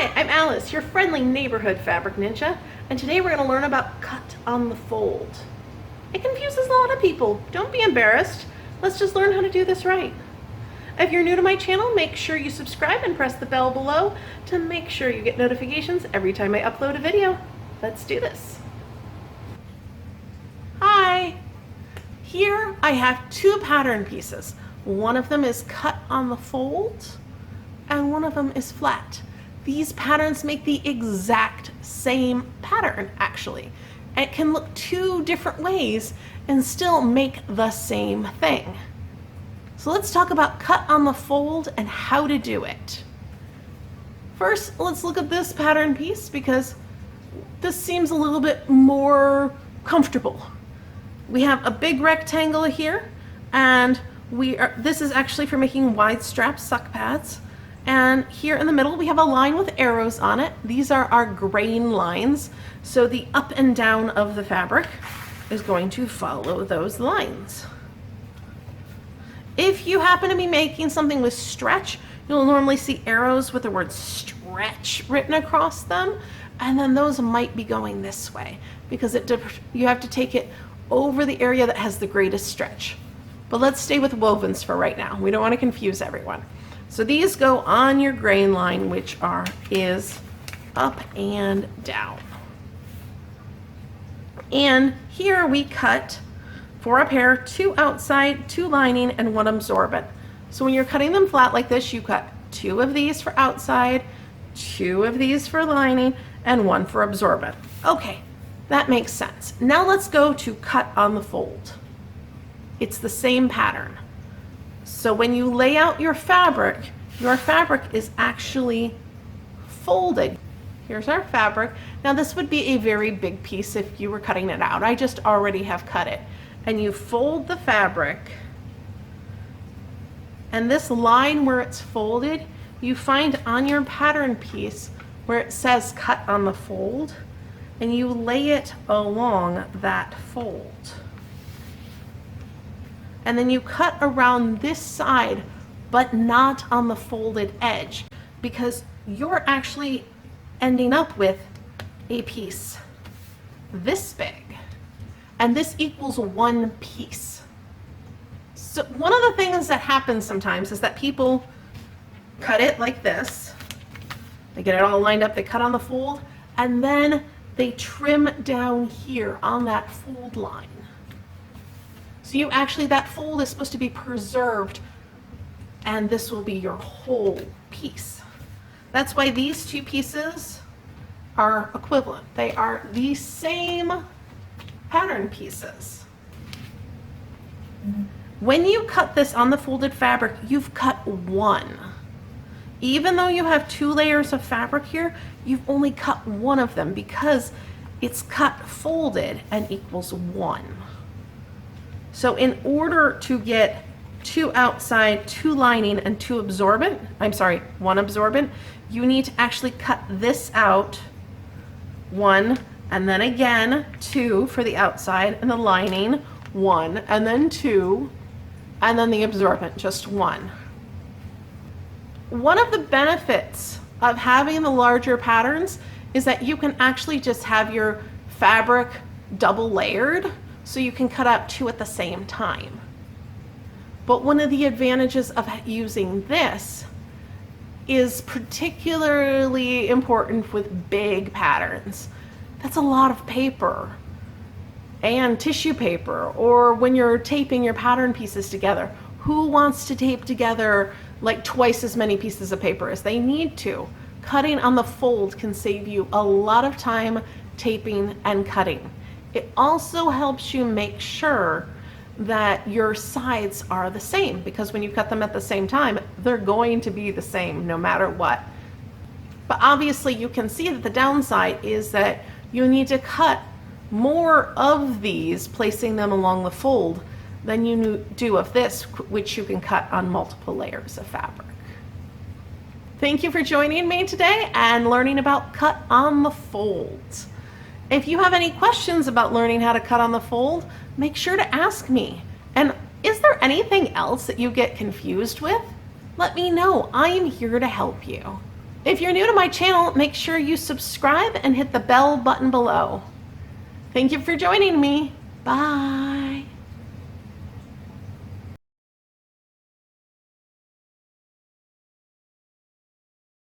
Hi, I'm Alice, your friendly neighborhood fabric ninja, and today we're going to learn about cut on the fold. It confuses a lot of people. Don't be embarrassed. Let's just learn how to do this right. If you're new to my channel, make sure you subscribe and press the bell below to make sure you get notifications every time I upload a video. Let's do this. Hi! Here I have two pattern pieces. One of them is cut on the fold, and one of them is flat. These patterns make the exact same pattern, actually. It can look two different ways and still make the same thing. So let's talk about cut on the fold and how to do it. First, let's look at this pattern piece because this seems a little bit more comfortable. We have a big rectangle here, and this is actually for making wide strap suck pads. And here in the middle, we have a line with arrows on it. These are our grain lines. So the up and down of the fabric is going to follow those lines. If you happen to be making something with stretch, you'll normally see arrows with the word stretch written across them. And then those might be going this way because you have to take it over the area that has the greatest stretch. But let's stay with wovens for right now. We don't want to confuse everyone. So these go on your grain line, which is up and down. And here we cut for a pair, 2 outside, 2 lining, and 1 absorbent. So when you're cutting them flat like this, you cut 2 of these for outside, 2 of these for lining, and 1 for absorbent. Okay, that makes sense. Now let's go to cut on the fold. It's the same pattern. So when you lay out your fabric is actually folded. Here's our fabric. Now this would be a very big piece if you were cutting it out. I just already have cut it. And you fold the fabric, and this line where it's folded, you find on your pattern piece where it says cut on the fold, and you lay it along that fold. And then you cut around this side, but not on the folded edge, because you're actually ending up with a piece this big, and this equals 1 piece. So one of the things that happens sometimes is that people cut it like this. They get it all lined up, they cut on the fold, and then they trim down here on that fold line. So that fold is supposed to be preserved, and this will be your whole piece. That's why these two pieces are equivalent. They are the same pattern pieces. When you cut this on the folded fabric, you've cut 1. Even though you have 2 layers of fabric here, you've only cut 1 of them because it's cut folded and equals 1. So in order to get 2 outside, 2 lining, and 1 absorbent, you need to actually cut this out 1, and then again 2 for the outside and the lining, 1, and then 2, and then the absorbent, just 1. One of the benefits of having the larger patterns is that you can actually just have your fabric double layered, so you can cut out 2 at the same time. But one of the advantages of using this is particularly important with big patterns. That's a lot of paper and tissue paper, or when you're taping your pattern pieces together. Who wants to tape together like twice as many pieces of paper as they need to? Cutting on the fold can save you a lot of time taping and cutting. It also helps you make sure that your sides are the same, because when you cut them at the same time, they're going to be the same no matter what. But obviously you can see that the downside is that you need to cut more of these, placing them along the fold, than you do of this, which you can cut on multiple layers of fabric. Thank you for joining me today and learning about cut on the fold. If you have any questions about learning how to cut on the fold, make sure to ask me. And is there anything else that you get confused with? Let me know. I am here to help you. If you're new to my channel, make sure you subscribe and hit the bell button below. Thank you for joining me. Bye.